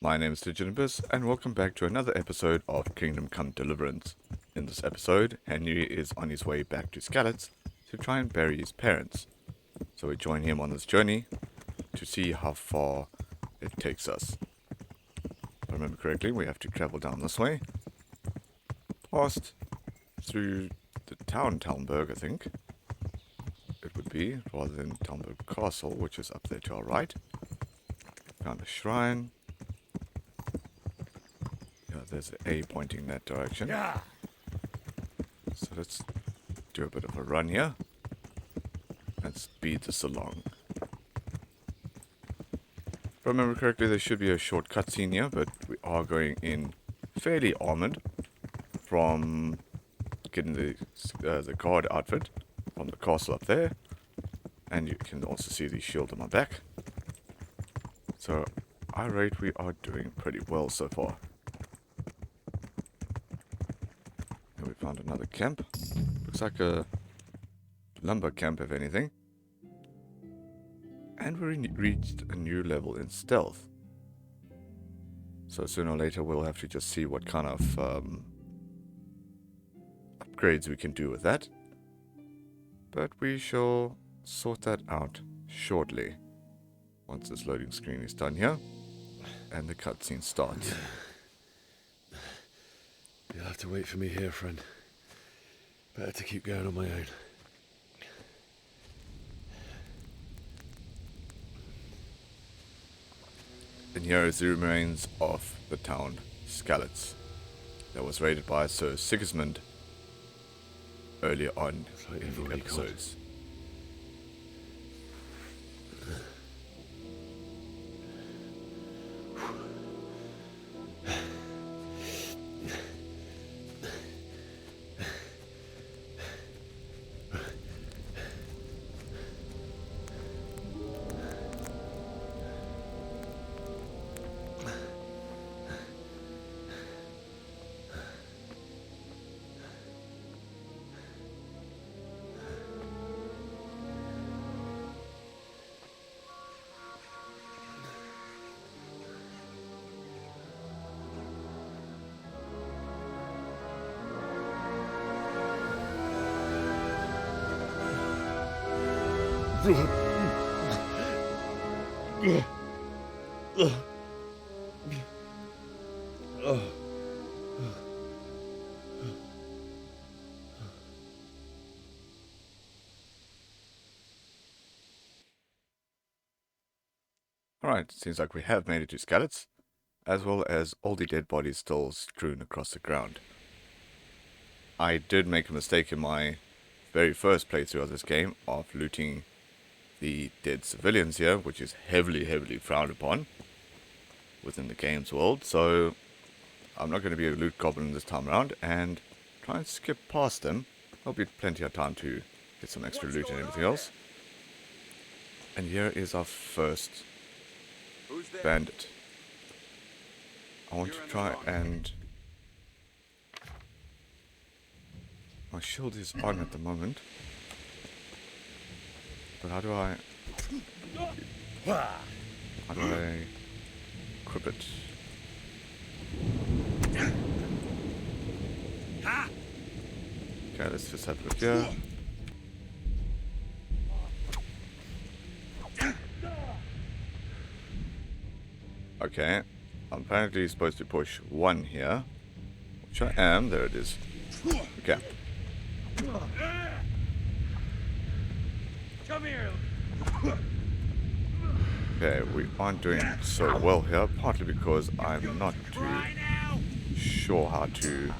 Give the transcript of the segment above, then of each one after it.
My name is Deliverance, and welcome back to another episode of Kingdom Come Deliverance. In this episode, Henry is on his way back to Skallitz to try and bury his parents. So we join him on this journey to see how far it takes us. If I remember correctly, we have to travel down this way, past through the town Talmberg, I think it would be, rather than Talmberg Castle, which is up there to our right. Found a shrine. Yeah, there's an A pointing that direction. Yeah. So let's do a bit of a run here and speed this along. If I remember correctly, there should be a short cutscene here, but we are going in fairly armored from getting the guard outfit from the castle up there, and you can also see the shield on my back. So I rate we are doing pretty well so far. And we found another camp. Looks like a lumber camp, if anything. And we reached a new level in stealth. So sooner or later we'll have to just see what kind of upgrades we can do with that. But we shall sort that out shortly. Once this loading screen is done here. And the cutscene starts. You'll have to wait for me here, friend. Better to keep going on my own. And here is the remains of the town Skallitz that was raided by Sir Sigismund earlier on like in the episodes. Alright, seems like we have made it to Skallitz, as well as all the dead bodies still strewn across the ground. I did make a mistake in my very first playthrough of this game of looting the dead civilians here, which is heavily frowned upon within the game's world, so I'm not going to be a loot goblin this time around and try and skip past them. There'll be plenty of time to get some extra loot and everything else. And here is our first bandit. I want to try and... My shield is on at the moment. But how do I equip it? Okay, let's just have a look here. Okay, I'm apparently supposed to push 1 here, which I am. There it is. Okay. Come here. Okay, we aren't doing so well here, partly because I'm not too sure how to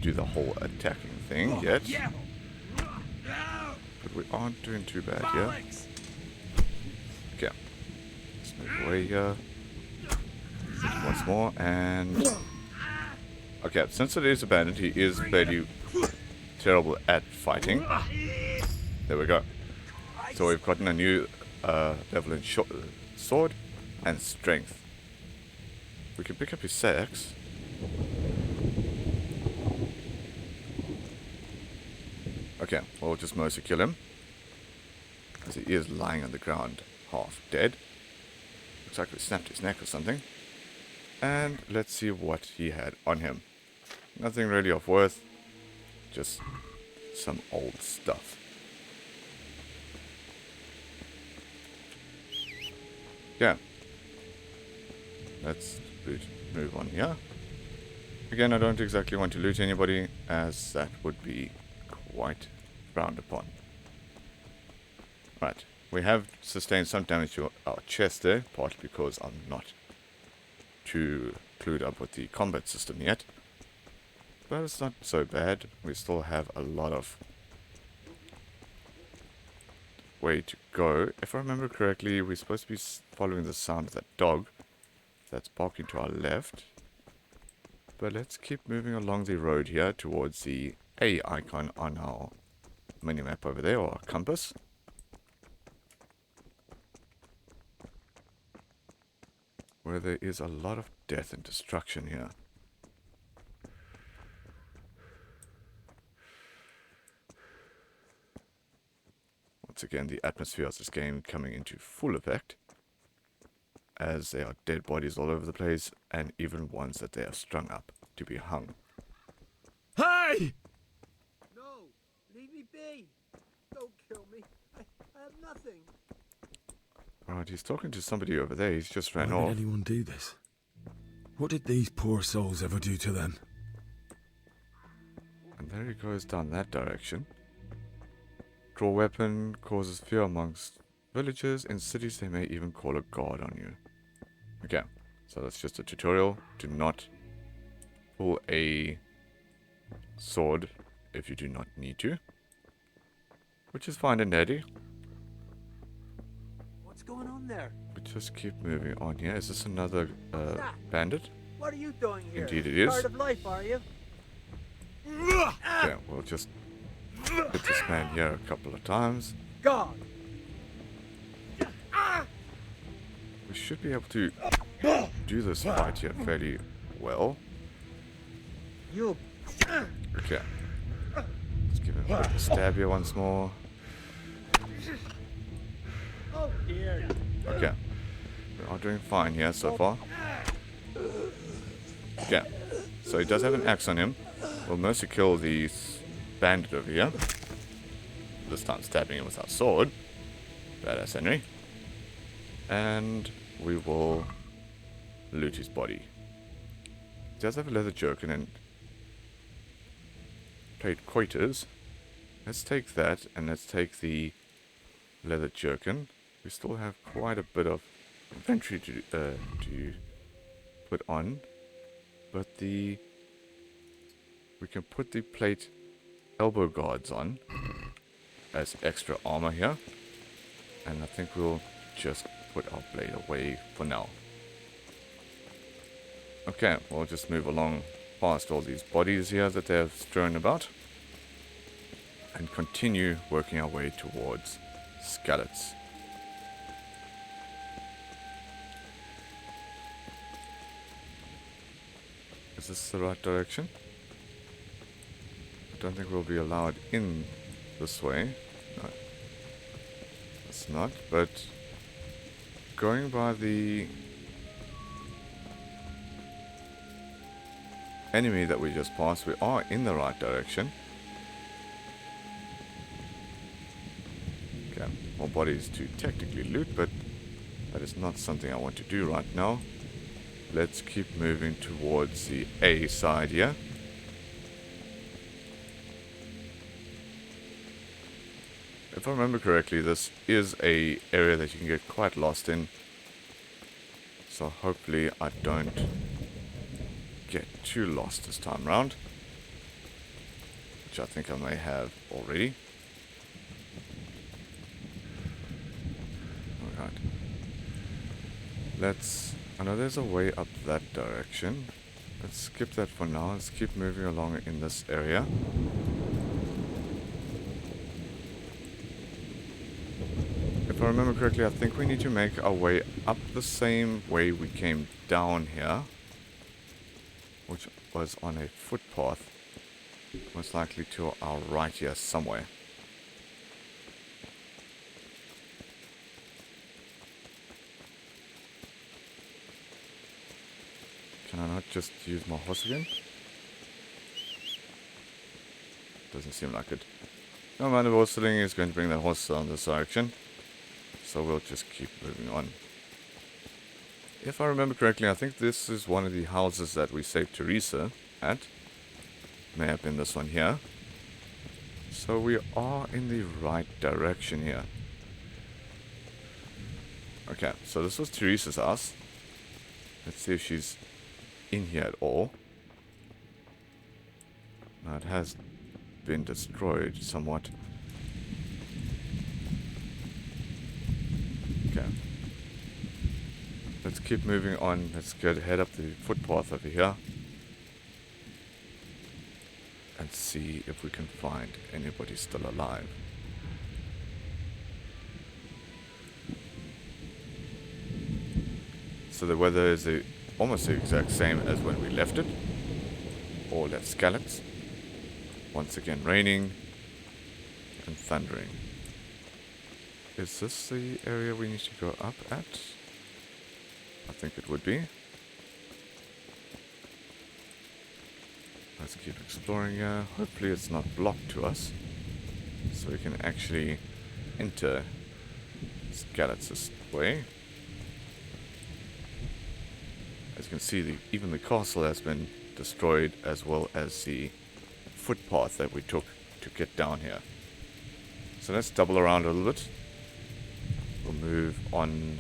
do the whole attacking thing yet. But we aren't doing too bad here. Okay. Let's move away here. Once more, and... Okay, since it is a bandit, he is fairly terrible at fighting. There we go. So we've gotten a new level in sword and strength. We can pick up his axe. Okay, we'll just mostly kill him, as he is lying on the ground, half dead. Looks like we snapped his neck or something. And let's see what he had on him. Nothing really of worth. Just some old stuff. Yeah. Let's move on here. Again, I don't exactly want to loot anybody, as that would be quite frowned upon. Right. We have sustained some damage to our chest there, partly because I'm not too clued up with the combat system yet. But it's not so bad. We still have a lot of way to go. If I remember correctly, we're supposed to be following the sound of that dog that's barking to our left. But let's keep moving along the road here towards the A icon on our minimap over there, or our compass. Where there is a lot of death and destruction here. Once again, the atmosphere of this game coming into full effect, as there are dead bodies all over the place, and even ones that they have strung up to be hung. Hey! No, leave me be. Don't kill me. I have nothing. Right, he's talking to somebody over there. He's just ran Why off. did anyone do this? What did these poor souls ever do to them? And there he goes down that direction. Draw weapon, causes fear amongst villagers. In cities they may even call a guard on you. Okay, so that's just a tutorial. Do not pull a sword if you do not need to. Which is fine and dandy. What's going on there? We just keep moving on here. Is this another bandit? What are you doing here? Indeed it is. Tired of life, are you? Okay, we'll just hit this man here a couple of times. God! We should be able to do this fight here fairly well. You... Okay. Let's give him a quick stab here once more. Oh dear. Okay. We are doing fine here so far. Okay. So he does have an axe on him. We'll mostly kill the bandit over here. This time stabbing him with our sword. Badass Henry. And we will loot his body. He does have a leather jerkin and plate coiters. Let's take that, and let's take the leather jerkin. We still have quite a bit of inventory to put on, but we can put the plate elbow guards on as extra armor here, and I think we'll just put our blade away for now. Okay, we'll just move along past all these bodies here that they have strewn about and continue working our way towards Skallitz. Is this the right direction? I don't think we'll be allowed in this way. No, it's not, but going by the enemy that we just passed, we are in the right direction. Okay, more bodies to technically loot, but that is not something I want to do right now. Let's keep moving towards the A side here. If I remember correctly, this is a area that you can get quite lost in. So hopefully I don't get too lost this time round, which I think I may have already. Alright. I know there's a way up that direction. Let's skip that for now. Let's keep moving along in this area. If I remember correctly, I think we need to make our way up the same way we came down here, which was on a footpath, most likely to our right here somewhere. not just use my horse again? Doesn't seem like it. No amount of horseling is going to bring that horse on this direction. So we'll just keep moving on. If I remember correctly, I think this is one of the houses that we saved Teresa at. May have been this one here. So we are in the right direction here. Okay, so this was Teresa's house. Let's see if she's in here at all. Now it has been destroyed somewhat. Okay. Let's keep moving on. Let's head up the footpath over here. And see if we can find anybody still alive. So the weather is almost the exact same as when we left it. All at Skallitz. Once again raining and thundering. Is this the area we need to go up at? I think it would be. Let's keep exploring here. Hopefully it's not blocked to us. So we can actually enter Skalitz's way. As you can see, even the castle has been destroyed, as well as the footpath that we took to get down here. So let's double around a little bit. We'll move on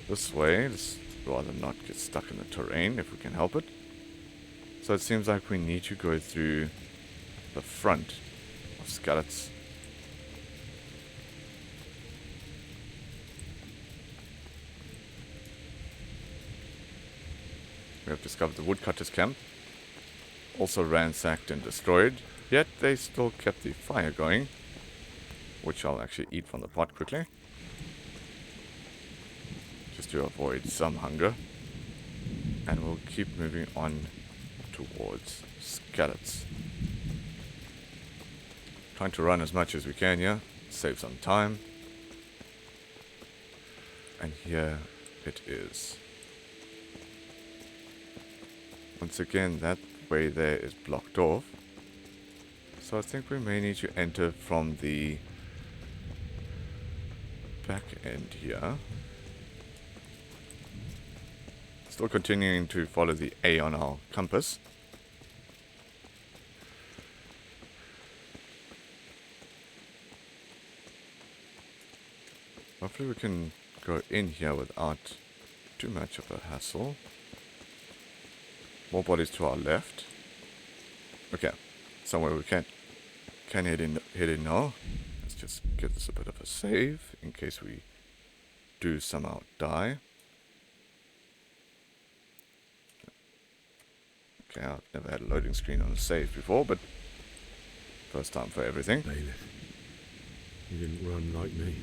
this way. Let's rather not get stuck in the terrain if we can help it. So it seems like we need to go through the front of Skallitz. We have discovered the woodcutters' camp. Also ransacked and destroyed. Yet they still kept the fire going. Which I'll actually eat from the pot quickly. Just to avoid some hunger. And we'll keep moving on towards Skallitz. Trying to run as much as we can here. Save some time. And here it is. Once again, that way there is blocked off. So I think we may need to enter from the back end here. Still continuing to follow the A on our compass. Hopefully we can go in here without too much of a hassle. More bodies to our left. Okay, somewhere we can head in now. Let's just give this a bit of a save in case we do somehow die. Okay, I've never had a loading screen on a save before, but first time for everything. Bailiff. He didn't run like me.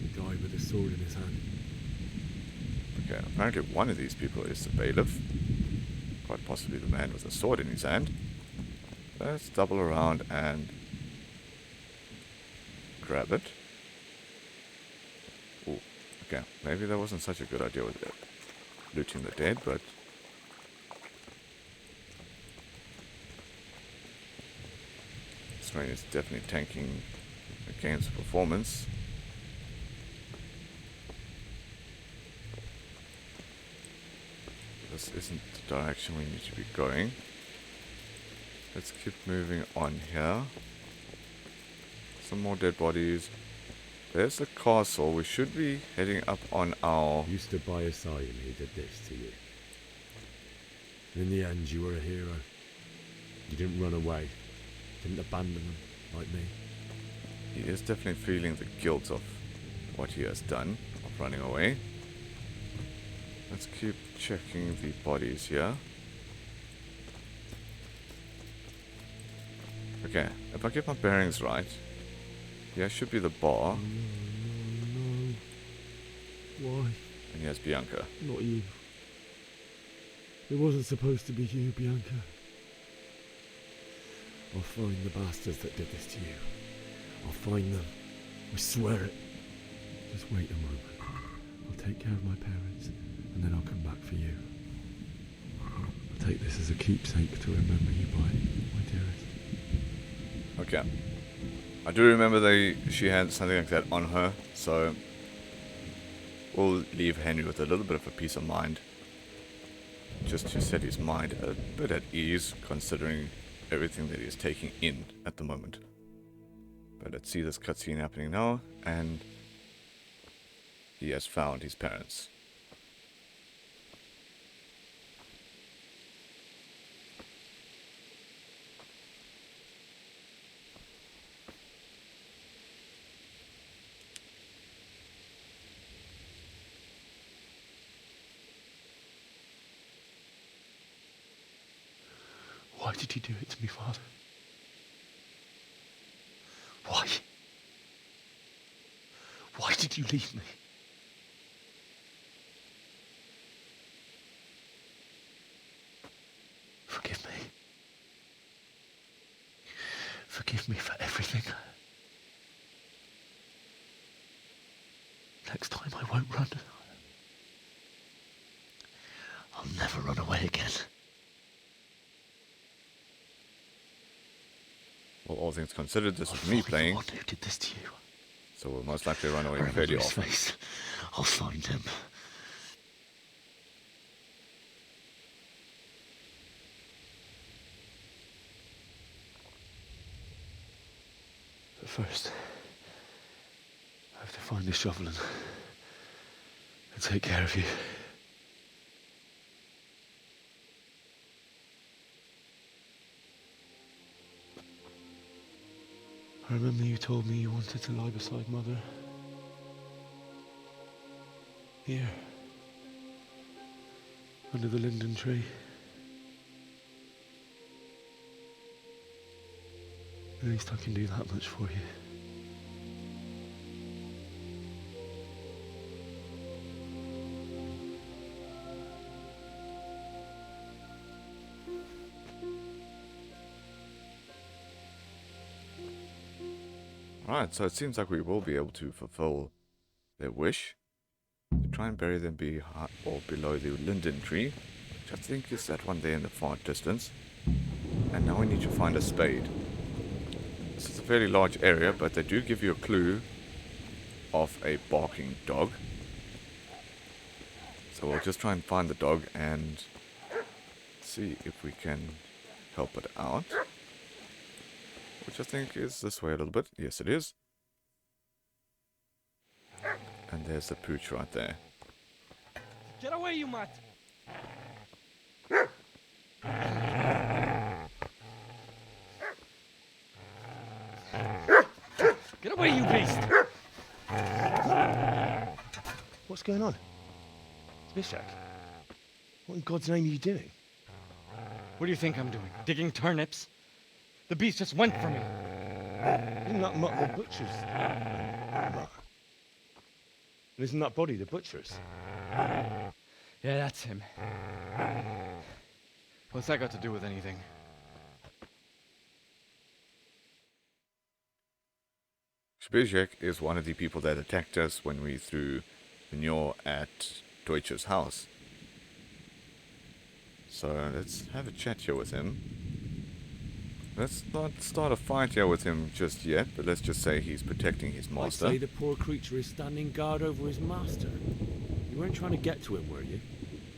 He died with a sword in his hand. Okay, apparently one of these people is the bailiff. Quite possibly the man with a sword in his hand. Let's double around and grab it. Ooh, okay, maybe that wasn't such a good idea with looting the dead, but this rain is definitely tanking the game's performance. This isn't the direction we need to be going. Let's keep moving on here. Some more dead bodies. There's the castle. We should be heading up on our... You stood by his side and he did this to you. In the end, you were a hero. You didn't run away. Didn't abandon them like me. He is definitely feeling the guilt of what he has done, of running away. Let's keep checking the bodies here. Okay, if I get my bearings right, here should be the bar. No. Why? And here's Bianca. Not you. It wasn't supposed to be you, Bianca. I'll find the bastards that did this to you. I'll find them. I swear it. Just wait a moment. I'll take care of my parents, and then I'll come back for you. take this as a keepsake to remember you by, my dearest. Okay. I do remember she had something like that on her, so we'll leave Henry with a little bit of a peace of mind. Just to set his mind a bit at ease, considering everything that he's taking in at the moment. But let's see this cutscene happening now, and he has found his parents. Why did you do it to me, Father? Why? Why did you leave me? Forgive me. Forgive me for everything. Next time I won't run. I'll never run away again. Well, all things considered, this is me playing, I'll find the one who did this to you. so we'll most likely run away Wherever fairly his often. face, I'll find him. But first, I have to find the shovel and take care of you. I remember you told me you wanted to lie beside Mother. Here. Under the linden tree. At least I can do that much for you. Alright, so it seems like we will be able to fulfill their wish. To try and bury them behind or below the linden tree, which I think is that one there in the far distance. And now we need to find a spade. This is a fairly large area, but they do give you a clue of a barking dog. So we'll just try and find the dog and see if we can help it out. Which I think is this way a little bit. Yes, it is. And there's the pooch right there. Get away, you mutt! Get away, you beast! What's going on? Bishak, what in God's name are you doing? What do you think I'm doing? Digging turnips? The beast just went for me. Isn't that Mutt the butcher's? Mutt. And isn't that body the butcher's? Yeah, that's him. What's that got to do with anything? Zbyszek is one of the people that attacked us when we threw manure at Deutsch's house. So let's have a chat here with him. Let's not start a fight here with him just yet, but let's just say he's protecting his I'd master. say the poor creature is standing guard over his master. You weren't trying to get to him, were you?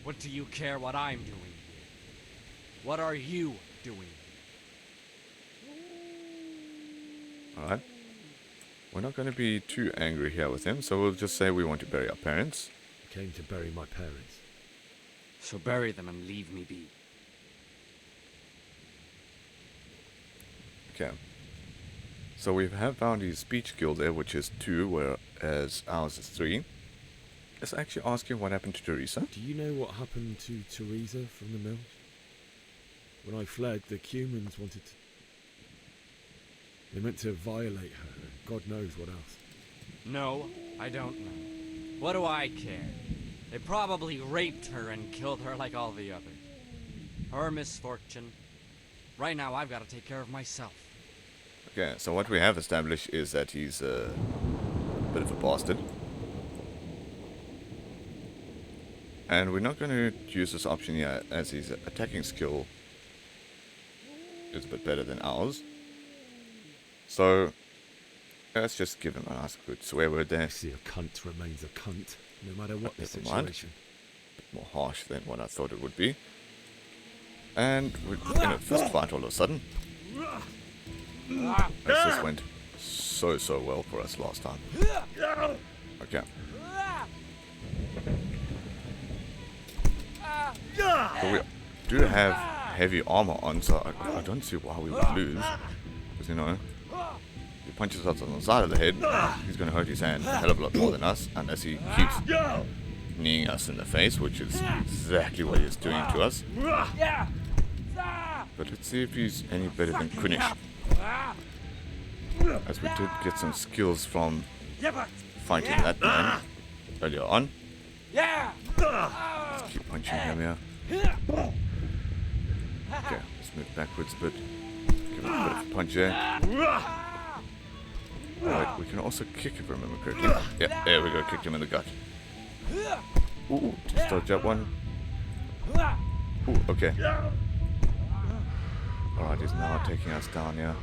What do you care what I'm doing here? What are you doing? Alright. We're not going to be too angry here with him, so we'll just say we want to bury our parents. I came to bury my parents. So bury them and leave me be. Okay. So we have found his speech skill there, which is 2, whereas ours is 3. Let's actually ask him what happened to Teresa. Do you know what happened to Teresa from the mill? When I fled, the humans wanted to... They meant to violate her, and God knows what else. No, I don't know. What do I care? They probably raped her and killed her like all the others. Her misfortune. Right now, I've got to take care of myself. Okay, so what we have established is that he's a bit of a bastard. And we're not going to use this option yet, as his attacking skill is a bit better than ours. So let's just give him a nice good swear word there. I see a cunt remains a cunt, no matter what the Never mind. situation. More harsh than what I thought it would be. And we're in a fist fight all of a sudden. This just went so well for us last time. Okay. So we do have heavy armor on, so I don't see why we would lose. Because, you know, if he punches us on the side of the head, he's going to hurt his hand a hell of a lot more than us, unless he keeps kneeing us in the face, which is exactly what he's doing to us. But let's see if he's any better than Kunish. As we did get some skills from fighting that man earlier on. Let's keep punching him here. Okay, let's move backwards a bit. Give him a bit of a punch there. Alright, we can also kick if I remember correctly. Yeah, there we go, kicked him in the gut. Ooh, just dodge that one. Ooh, okay. Alright, he's now taking us down here.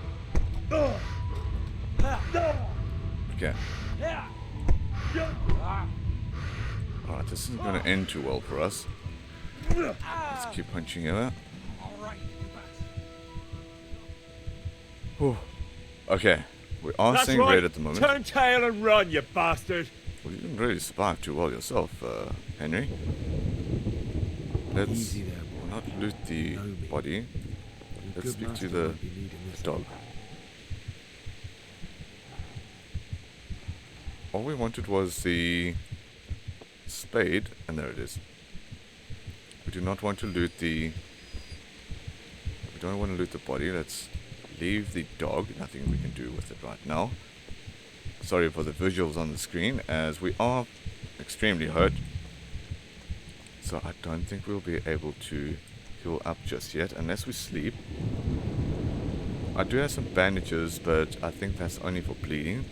Okay. Alright, this isn't going to end too well for us. Let's keep punching him out. Whew. Okay, we are seeing red at the moment. Turn tail and run, you bastard! Well, you didn't really survive too well yourself, Henry. Let's Easy there, boy. not loot the body. Your Let's good speak master to the won't be needing this. dog. All we wanted was the spade, and there it is. We do not want to loot the... We don't want to loot the body. Let's leave the dog. Nothing we can do with it right now. Sorry for the visuals on the screen, as we are extremely hurt. So I don't think we'll be able to heal up just yet, unless we sleep. I do have some bandages, but I think that's only for bleeding.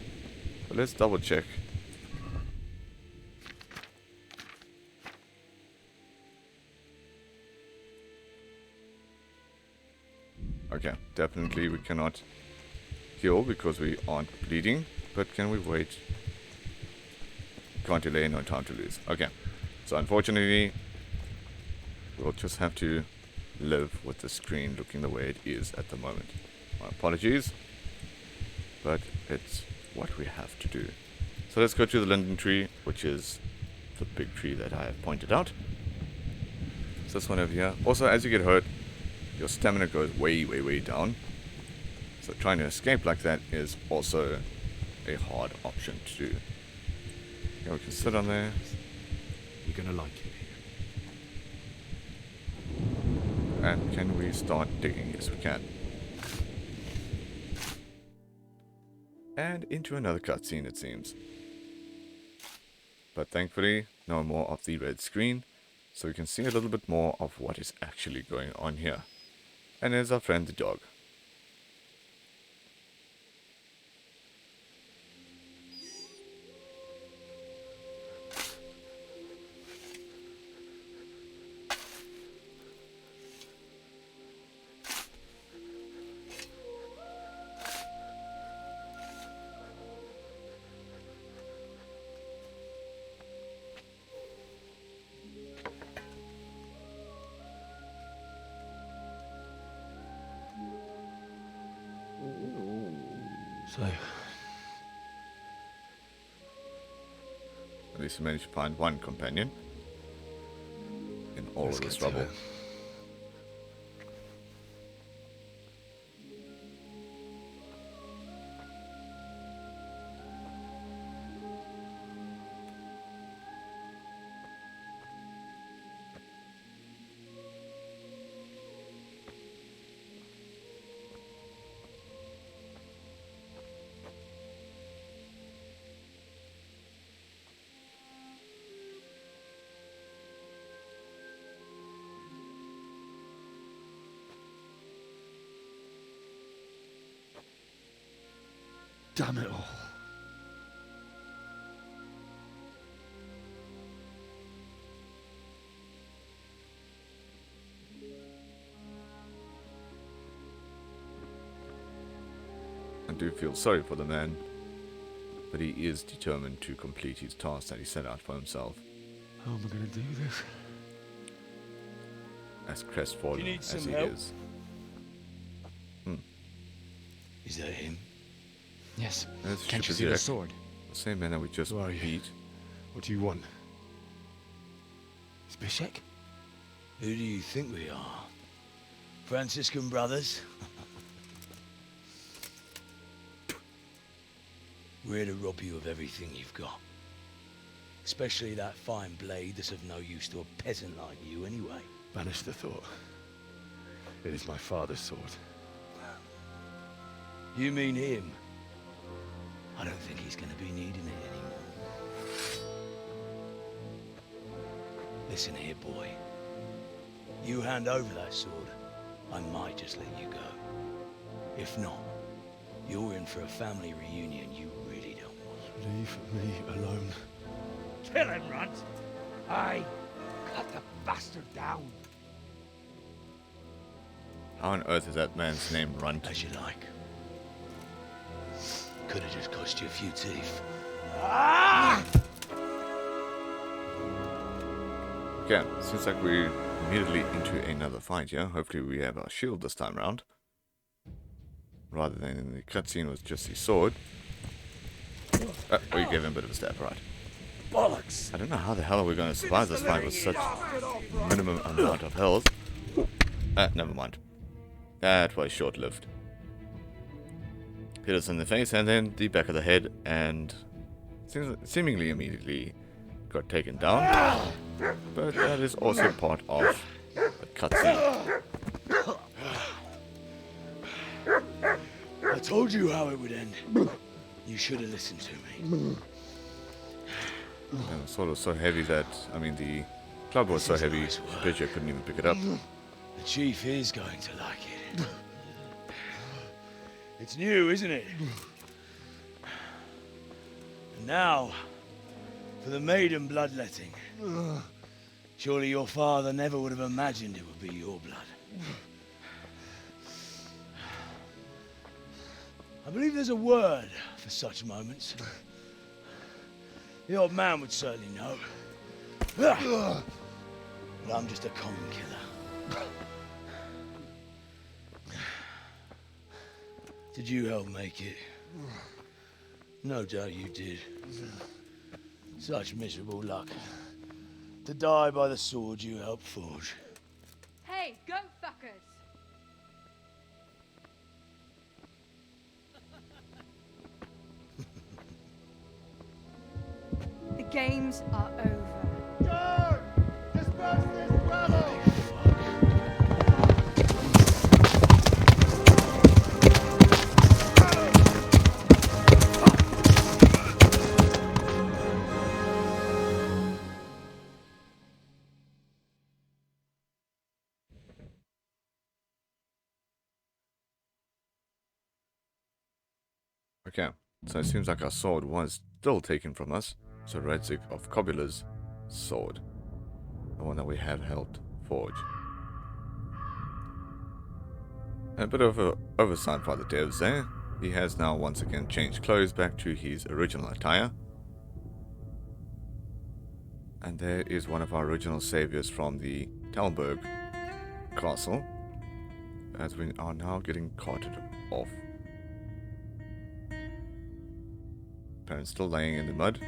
But let's double check. Okay, definitely we cannot heal because we aren't bleeding. But can we wait? Can't delay, no time to lose. Okay, so unfortunately, we'll just have to live with the screen looking the way it is at the moment. My apologies, but it's what we have to do. So let's go to the linden tree, which is the big tree that I have pointed out. So this one over here. Also, as you get hurt, your stamina goes way down. So trying to escape like that is also a hard option to do. Yeah, we can sit on there. You're gonna like it here. And can we start digging? Yes, we can. And into another cutscene, it seems. But thankfully, no more of the red screen, so we can see a little bit more of what is actually going on here. And there's our friend the dog. So, At least we managed to find one companion in all let's of get this to rubble. it. Damn it all. do feel sorry for the man, but he is determined to complete his task that he set out for himself. How am I going to do this? As crestfallen You need as some he help? is. Is that him? Yes. That's Can't you see Shipazirek, the sword? the same man that we just Who are you? beat. What do you want? Spishek? Who do you think we are? Franciscan brothers? We're here to rob you of everything you've got. Especially that fine blade that's of no use to a peasant like you anyway. Banish the thought. It is my father's sword. You mean him? I don't think he's gonna be needing it anymore. Listen here, boy. You hand over that sword, I might just let you go. If not, you're in for a family reunion you really don't want. Leave me alone. Kill him, Runt! Aye. Cut the bastard down. How on earth is that man's name Runt? As you like. Could have just cost you a few teeth. Okay, seems like we're immediately into another fight here. Hopefully we have our shield this time round. Rather than in the cutscene with just his sword. Oh, you gave him a bit of a stab, right. Bollocks! I don't know how the hell are we going to survive this fight with such minimum amount of health. Never mind. That was short-lived. Hit us in the face and then the back of the head, and seemingly immediately got taken down. But that is also part of the cutscene. I told you how it would end. You should have listened to me. And the sword was so heavy that, I mean, the club was so heavy, Spitzer couldn't even pick it up. The chief is going to like it. It's new, isn't it? And now, for the maiden bloodletting. Surely your father never would have imagined it would be your blood. I believe there's a word for such moments. The old man would certainly know. But I'm just a common killer. Did you help make it? No doubt you did. Such miserable luck. To die by the sword you helped forge. Hey, go fuckers! The games are over. Okay, so it seems like our sword was still taken from us. So Radzik of Kobula's sword. The one that we have helped forge. A bit of an oversight by the devs there. He has now once again changed clothes back to his original attire. And there is one of our original saviors from the Talberg castle. As we are now getting carted off. Parents still laying in the mud,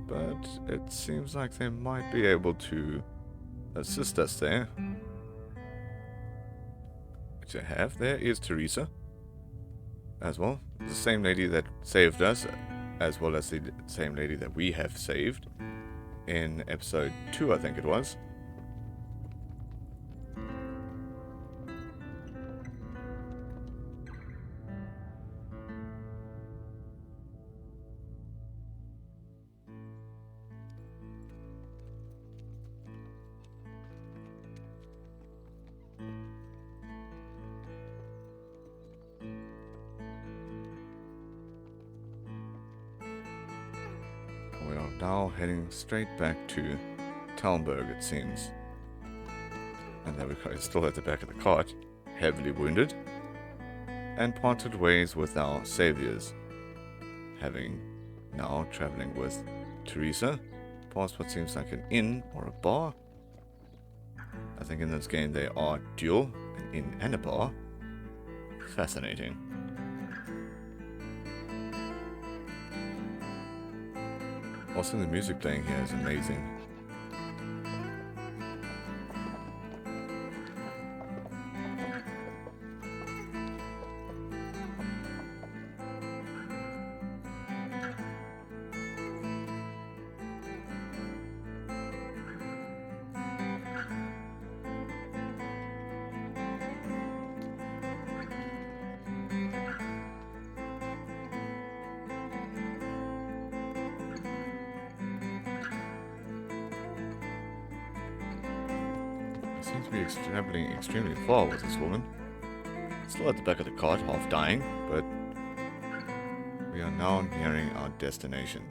but it seems like they might be able to assist us there. Which they have. There is Teresa as well. The same lady that saved us, as well as the same lady that we have saved in episode 2, I think it was. We are now heading straight back to Talberg, it seems. And there we go, he's still at the back of the cart, heavily wounded. and parted ways with our saviors, having now traveling with Teresa past what seems like an inn or a bar. I think in this game they are dual, an inn and a bar. Fascinating. Also, the music playing here is amazing. Seems to be traveling extremely far with this woman. Still at the back of the cart, half dying, but we are now nearing our destination.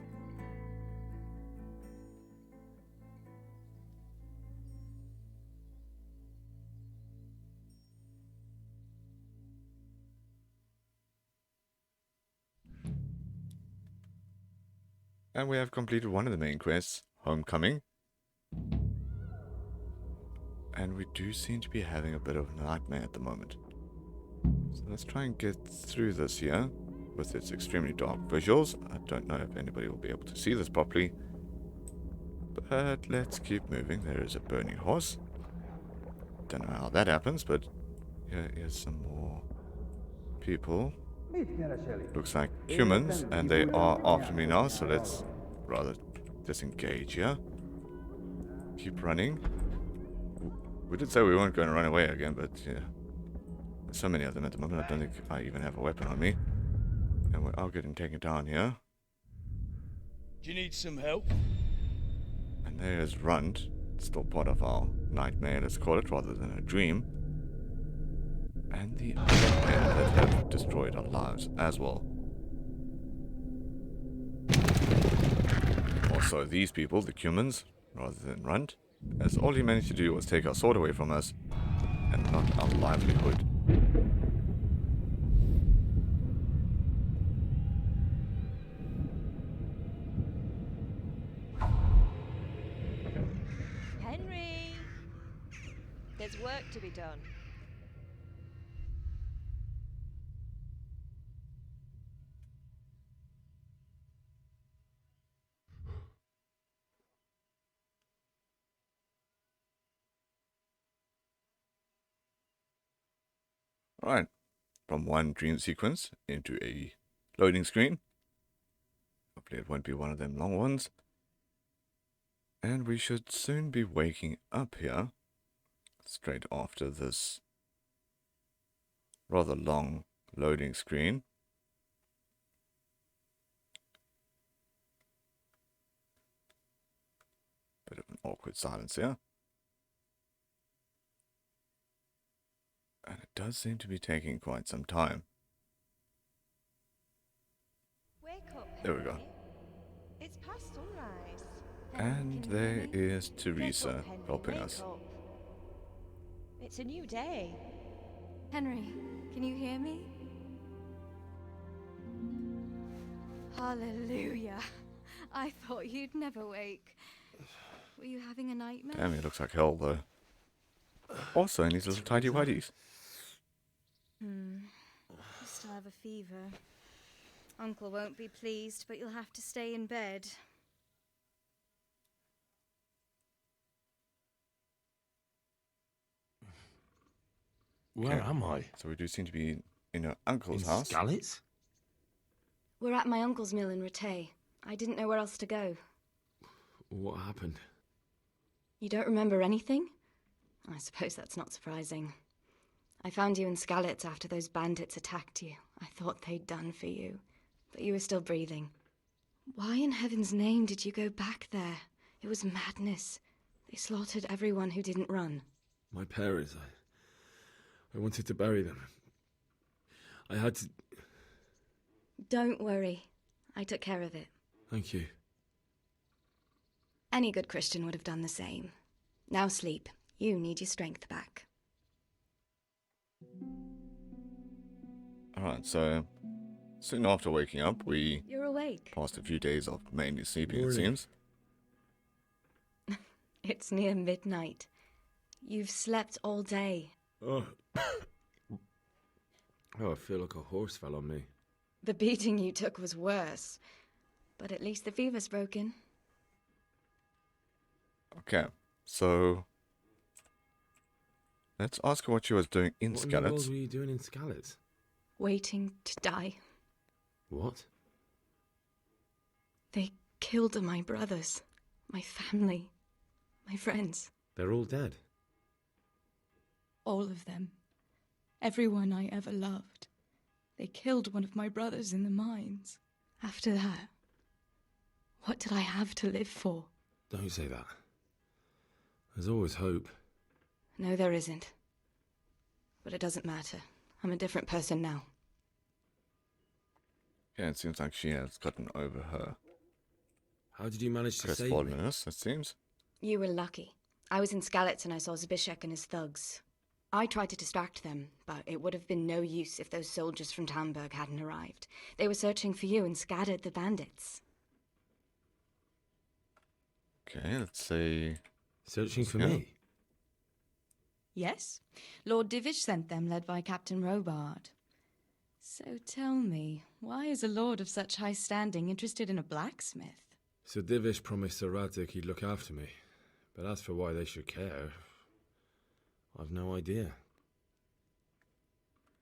And we have completed one of the main quests, Homecoming. And we do seem to be having a bit of a nightmare at the moment. So let's try and get through this here with its extremely dark visuals. I don't know if anybody will be able to see this properly. But let's keep moving. There is a burning horse. Don't know how that happens, but here is some more people. Looks like humans, and they are after me now, so let's rather disengage here. Keep running. We did say we weren't going to run away again, but yeah. There's so many of them at the moment, I don't think I even have a weapon on me. And we are getting taken down here. Do you need some help? And there's Rund. Still part of our nightmare, let's call it, rather than a dream. And the other men that have destroyed our lives as well. Also, these people, the humans, rather than Rund, as all he managed to do was take our sword away from us and not our livelihood. Henry! There's work to be done. Alright, from one dream sequence into a loading screen. Hopefully it won't be one of them long ones. And we should soon be waking up here, straight after this rather long loading screen. Bit of an awkward silence here. And it does seem to be taking quite some time. Wake up, There we go. Henry. It's past sunrise. And Can you there hear me? is Get Teresa up, Henry, helping wake us. up. It's a new day. Henry, can you hear me? Hallelujah. I thought you'd never wake. Were you having a nightmare? Damn, it looks like hell though. Also in these little tidy whities. You still have a fever. Uncle won't be pleased, but you'll have to stay in bed. Where Okay. am I? So we do seem to be in your uncle's In house. Skallitz? We're at my uncle's mill in Rattay. I didn't know where else to go. What happened? You don't remember anything? I suppose that's not surprising. I found you in Skallitz after those bandits attacked you. I thought they'd done for you, but you were still breathing. Why in heaven's name did you go back there? It was madness. They slaughtered everyone who didn't run. My parents, I wanted to bury them. I had to... Don't worry. I took care of it. Thank you. Any good Christian would have done the same. Now sleep. You need your strength back. Alright, so soon after waking up, we You're awake. passed a few days of mainly sleeping, it Morning. seems. It's near midnight. You've slept all day. Oh. Oh, I feel like a horse fell on me. The beating you took was worse. But at least the fever's broken. Okay, so let's ask her what she was doing in What in the world Skallitz. were you doing in Skallitz? Waiting to die. What? They killed my brothers, my family, my friends. They're all dead. All of them. Everyone I ever loved. They killed one of my brothers in the mines. After that, what did I have to live for? Don't say that. There's always hope. No, there isn't. But it doesn't matter. I'm a different person now. Yeah, it seems like she has gotten over her How did you manage to save me? crestfallenness, it seems. You were lucky. I was in Skallitz and I saw Zbyszek and his thugs. I tried to distract them, but it would have been no use if those soldiers from Tamberg hadn't arrived. They were searching for you and scattered the bandits. Okay, let's say... Searching for Yeah. me? Yes, Lord Divish sent them, led by Captain Robard. So tell me, why is a lord of such high standing interested in a blacksmith? Sir Divish promised Sir Radzik he'd look after me. But as for why they should care, I've no idea.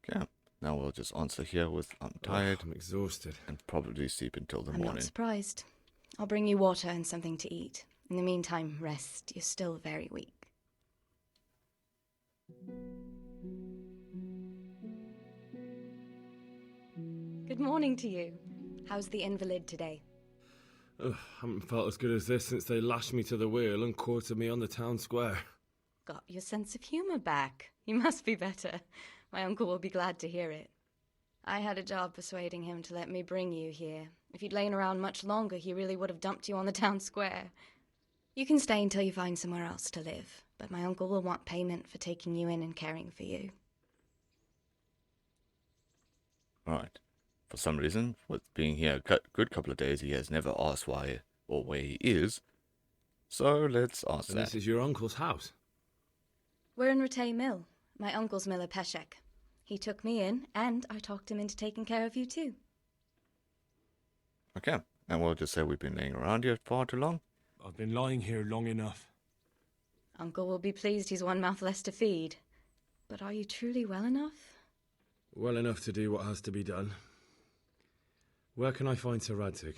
Okay, now we'll just answer here with I'm tired I'm exhausted. and probably sleep until the I'm not morning. surprised. I'll bring you water and something to eat. In the meantime, rest. You're still very weak. Good morning to you. How's the invalid today? Ugh, haven't felt as good as this since they lashed me to the wheel and quartered me on the town square. Got your sense of humour back. You must be better. My uncle will be glad to hear it. I had a job persuading him to let me bring you here. If you'd lain around much longer, he really would have dumped you on the town square. You can stay until you find somewhere else to live, but my uncle will want payment for taking you in and caring for you. Right. For some reason, with being here a good couple of days, he has never asked why or where he is. So let's ask And that. this is your uncle's house? We're in Ratay Mill, my uncle's miller Peshek. He took me in, and I talked him into taking care of you too. Okay, and we'll just say we've been laying around here far too long. I've been lying here long enough. Uncle will be pleased he's one mouth less to feed. But are you truly well enough? Well enough to do what has to be done. Where can I find Sir Radzik?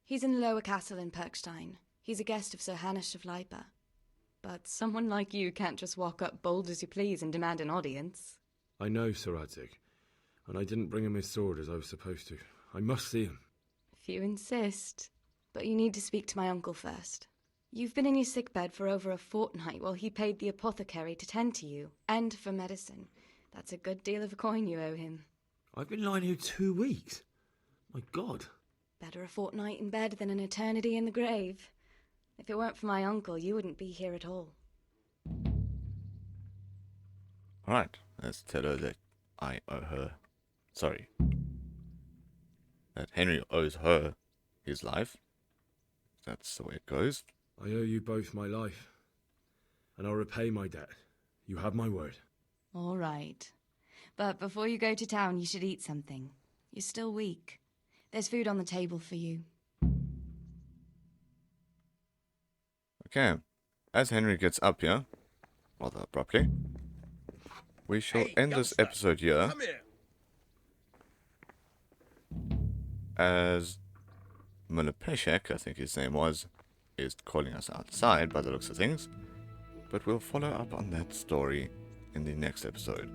He's in the lower castle in Perkstein. He's a guest of Sir Hanush of Leipa. But someone like you can't just walk up bold as you please and demand an audience. I know Sir Radzik, and I didn't bring him his sword as I was supposed to. I must see him. If you insist. But you need to speak to my uncle first. You've been in your sickbed for over a fortnight while he paid the apothecary to tend to you, and for medicine. That's a good deal of coin you owe him. I've been lying here 2 weeks. My God. Better a fortnight in bed than an eternity in the grave. If it weren't for my uncle, you wouldn't be here at all. Alright, let's tell her that I owe her. Sorry. That Henry owes her his life. That's the way it goes. I owe you both my life, and I'll repay my debt. You have my word. All right. But before you go to town, you should eat something. You're still weak. There's food on the table for you. Okay, as Henry gets up here, rather abruptly, we shall end this episode here. Come here. As Miller Peshek, I think his name was, is calling us outside by the looks of things. But we'll follow up on that story in the next episode.